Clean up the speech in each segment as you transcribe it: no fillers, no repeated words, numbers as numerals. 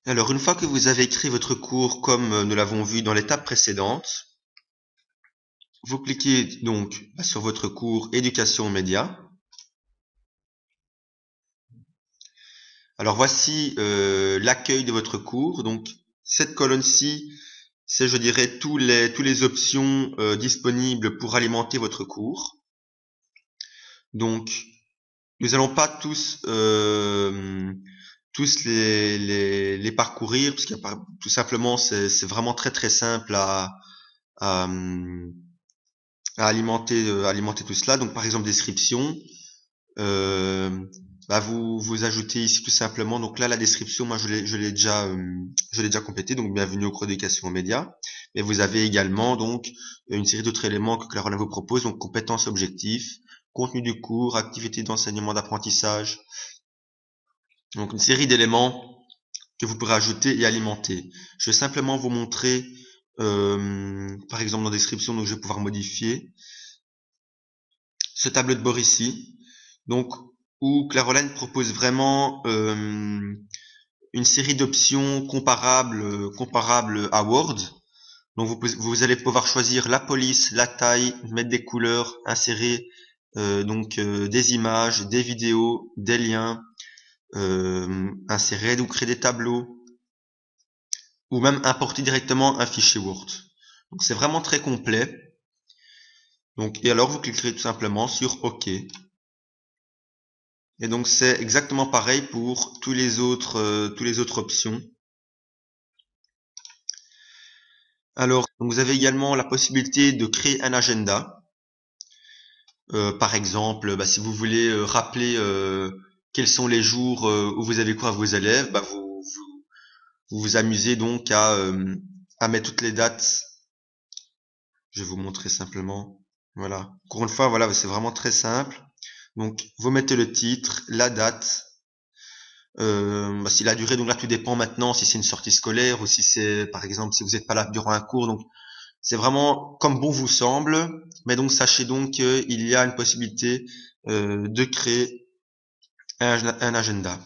Alors, une fois que vous avez écrit votre cours comme nous l'avons vu dans l'étape précédente, vous cliquez donc sur votre cours éducation aux médias. Alors voici l'accueil de votre cours. Donc cette colonne-ci, c'est je dirais tous les options disponibles pour alimenter votre cours. Donc nous n'allons pas tous les parcourir parce qu'il y a tout simplement c'est vraiment très simple à, alimenter tout cela. Donc par exemple description, euh, vous ajoutez ici tout simplement. Donc là la description, moi je l'ai déjà complété. Donc bienvenue au cours d'éducation aux médias. Mais vous avez également donc une série d'autres éléments que Clarola vous propose. Donc compétences, objectifs, contenu du cours, activités d'enseignement, d'apprentissage. Donc une série d'éléments que vous pourrez ajouter et alimenter. Je vais simplement vous montrer, par exemple dans la description, donc je vais pouvoir modifier ce tableau de bord ici, donc où Caroline propose vraiment une série d'options comparables à Word. Donc vous allez pouvoir choisir la police, la taille, mettre des couleurs, insérer des images, des vidéos, des liens, insérer ou créer des tableaux, ou même importer directement un fichier Word. Donc c'est vraiment très complet. Donc et alors vous cliquerez tout simplement sur OK. Et donc c'est exactement pareil pour tous les autres options. Alors donc vous avez également la possibilité de créer un agenda. Par exemple, si vous voulez rappeler quels sont les jours où vous avez cours à vos élèves, vous vous amusez donc à mettre toutes les dates. Je vais vous montrer simplement. Voilà. Encore une fois, voilà, c'est vraiment très simple. Donc vous mettez le titre, la date. Si la durée, donc là tout dépend maintenant si c'est une sortie scolaire ou si c'est par exemple si vous n'êtes pas là durant un cours. Donc c'est vraiment comme bon vous semble, mais donc sachez donc qu'il y a une possibilité de créer un agenda.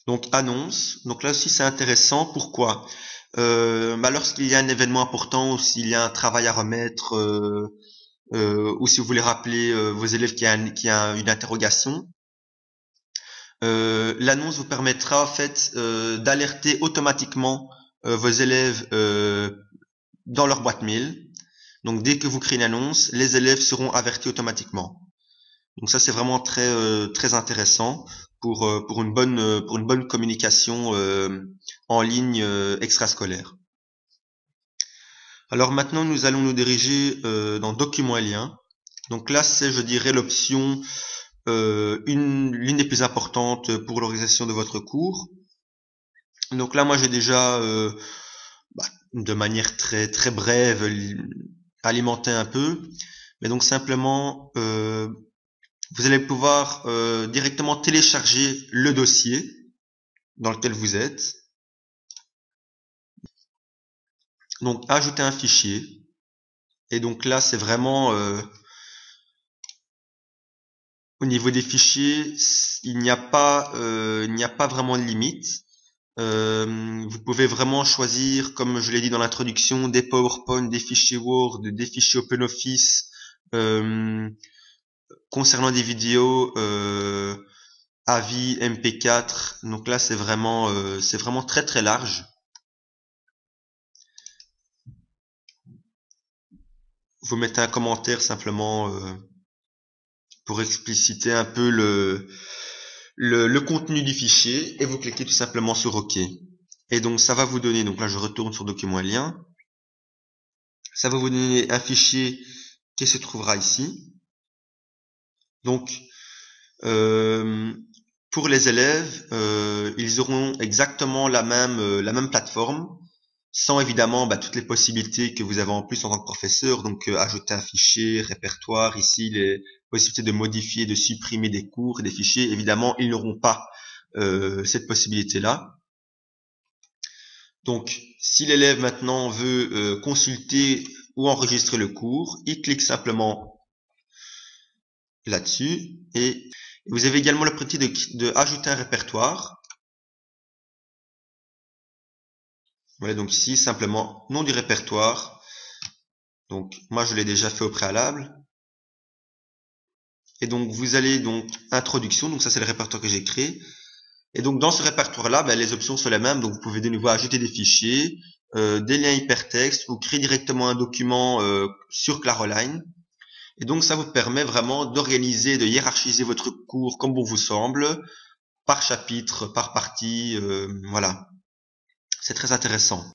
Donc annonce, donc là aussi c'est intéressant. Pourquoi lorsqu'il y a un événement important ou s'il y a un travail à remettre ou si vous voulez rappeler vos élèves qu'il y a une interrogation, l'annonce vous permettra en fait d'alerter automatiquement vos élèves dans leur boîte mail. Donc dès que vous créez une annonce, les élèves seront avertis automatiquement. Donc ça c'est vraiment très intéressant pour une bonne communication en ligne extrascolaire. Alors maintenant nous allons nous diriger dans documents et liens. Donc là c'est je dirais l'option l'une des plus importantes pour l'organisation de votre cours. Donc là moi j'ai déjà de manière très brève alimenté un peu, mais donc simplement vous allez pouvoir directement télécharger le dossier dans lequel vous êtes. Donc ajouter un fichier. Et donc là, c'est vraiment au niveau des fichiers, il n'y a pas vraiment de limite. Vous pouvez vraiment choisir, comme je l'ai dit dans l'introduction, des PowerPoint, des fichiers Word, des fichiers OpenOffice. Concernant des vidéos, AVI, MP4. Donc là, c'est vraiment très large. Vous mettez un commentaire simplement pour expliciter un peu le contenu du fichier et vous cliquez tout simplement sur OK. Et donc ça va vous donner, donc là je retourne sur document et lien, ça va vous donner un fichier qui se trouvera ici. Donc euh, pour les élèves, ils auront exactement la même plateforme, sans évidemment toutes les possibilités que vous avez en plus en tant que professeur, donc ajouter un fichier, répertoire, ici les possibilités de modifier, de supprimer des cours et des fichiers, évidemment ils n'auront pas cette possibilité-là. Donc si l'élève maintenant veut consulter ou enregistrer le cours, il clique simplement là-dessus et vous avez également la possibilité de ajouter un répertoire. Voilà, donc ici, simplement, nom du répertoire. Donc, moi, je l'ai déjà fait au préalable. Et donc, vous allez donc, introduction. Donc, ça, c'est le répertoire que j'ai créé. Et donc, dans ce répertoire-là, ben, les options sont les mêmes. Donc, vous pouvez de nouveau ajouter des fichiers, des liens hypertextes, ou créer directement un document sur Claroline. Et donc, ça vous permet vraiment d'organiser, de hiérarchiser votre cours comme bon vous semble, par chapitre, par partie, voilà. C'est très intéressant.